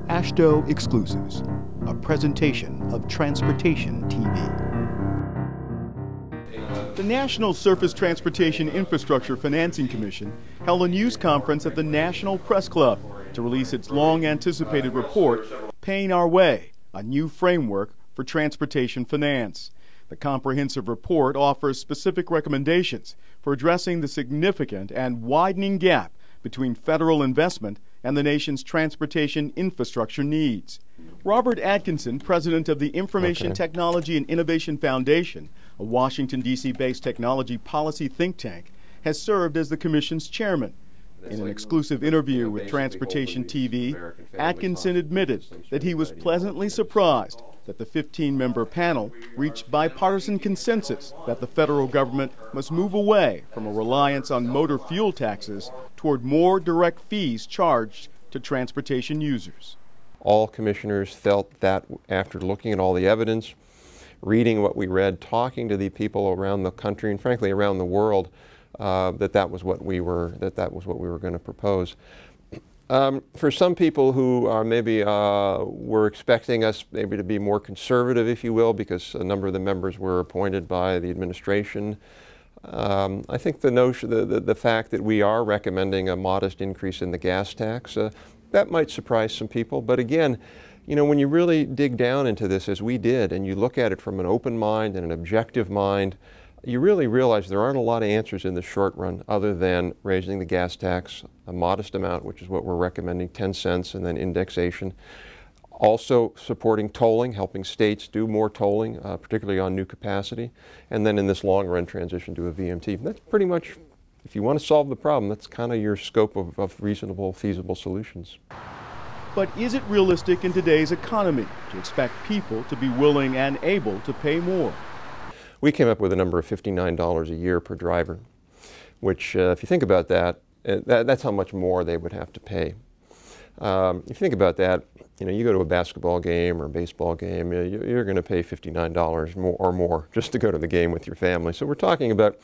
AASHTO Exclusives, a presentation of Transportation TV. The National Surface Transportation Infrastructure Financing Commission held a news conference at the National Press Club to release its long-anticipated report, Paying Our Way, a new framework for transportation finance. The comprehensive report offers specific recommendations for addressing the significant and widening gap between federal investment and the nation's transportation infrastructure needs. Robert Atkinson, president of the Information Technology and Innovation Foundation, a Washington, D.C.-based technology policy think tank, has served as the commission's chairman. In an exclusive interview with Transportation TV, Atkinson admitted that he was pleasantly surprised that the 15-member panel reached bipartisan consensus that the federal government must move away from a reliance on motor fuel taxes toward more direct fees charged to transportation users. All commissioners felt that after looking at all the evidence, reading what we read, talking to the people around the country and frankly around the world, that was what we were going to propose. For some people who maybe were expecting us maybe to be more conservative, if you will, because a number of the members were appointed by the administration, I think the fact that we are recommending a modest increase in the gas tax, that might surprise some people. But again, you know, when you really dig down into this, as we did, and you look at it from an open mind and an objective mind, you really realize there aren't a lot of answers in the short run other than raising the gas tax a modest amount, which is what we're recommending, 10 cents, and then indexation. Also supporting tolling, helping states do more tolling, particularly on new capacity, and then in this long run transition to a VMT. That's pretty much, if you want to solve the problem, that's kind of your scope of reasonable, feasible solutions. But is it realistic in today's economy to expect people to be willing and able to pay more? We came up with a number of $59 a year per driver, which if you think about that, that's how much more they would have to pay. If you think about that, you know, you go to a basketball game or a baseball game, you're going to pay $59 or more just to go to the game with your family. So we're talking about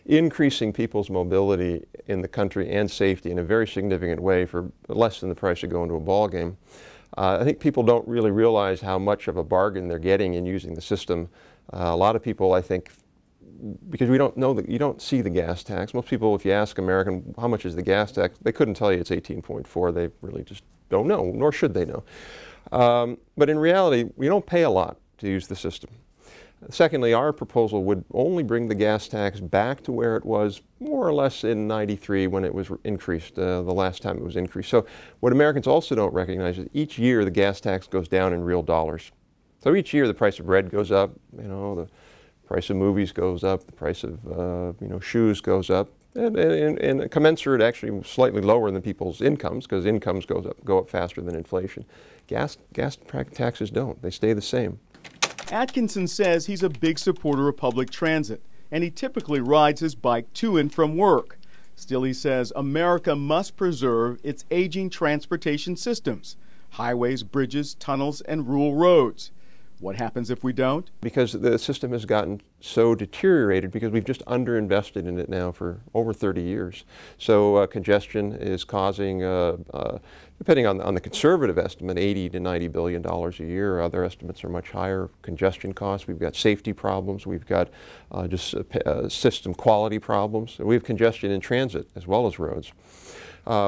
increasing people's mobility in the country and safety in a very significant way for less than the price of going to a ball game. I think people don't really realize how much of a bargain they're getting in using the system. A lot of people, I think, because we don't know that you don't see the gas tax. Most people, if you ask American how much is the gas tax, they couldn't tell you it's 18.4. They really just don't know, nor should they know. But in reality, we don't pay a lot to use the system. Secondly, our proposal would only bring the gas tax back to where it was more or less in '93 when it was increased, the last time it was increased. So what Americans also don't recognize is each year the gas tax goes down in real dollars. So each year the price of bread goes up, you know, the price of movies goes up, the price of you know, shoes goes up, and commensurate, actually slightly lower than people's incomes, because incomes go up faster than inflation. Gas taxes don't; they stay the same. Atkinson says he's a big supporter of public transit, and he typically rides his bike to and from work. Still, he says America must preserve its aging transportation systems: highways, bridges, tunnels, and rural roads. What happens if we don't? Because the system has gotten so deteriorated because we've just underinvested in it now for over 30 years. So congestion is causing, depending on the conservative estimate, $80 to $90 billion a year. Other estimates are much higher. Congestion costs. We've got safety problems. We've got just system quality problems. We have congestion in transit as well as roads.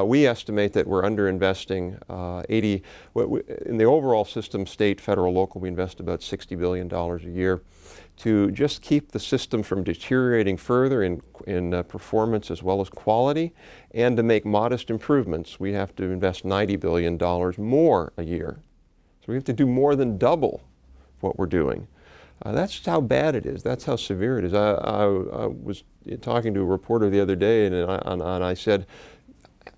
We estimate that we're underinvesting in the overall system, state, federal, local. We invest about $60 billion a year to just keep the system from deteriorating further in performance as well as quality, and to make modest improvements. We have to invest $90 billion more a year. So we have to do more than double what we're doing. That's how bad it is. That's how severe it is. I was talking to a reporter the other day, and I said,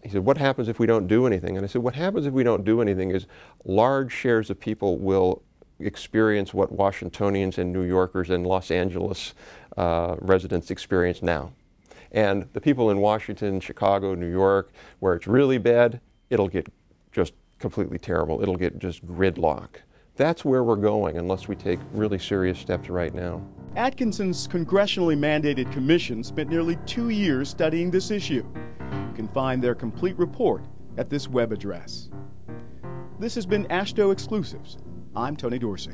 he said, what happens if we don't do anything? And I said, what happens if we don't do anything is large shares of people will experience what Washingtonians and New Yorkers and Los Angeles residents experience now. And the people in Washington, Chicago, New York, where it's really bad, it'll get just completely terrible. It'll get just gridlock. That's where we're going unless we take really serious steps right now. Atkinson's congressionally mandated commission spent nearly 2 years studying this issue. You can find their complete report at this web address. This has been AASHTO Exclusives. I'm Tony Dorsey.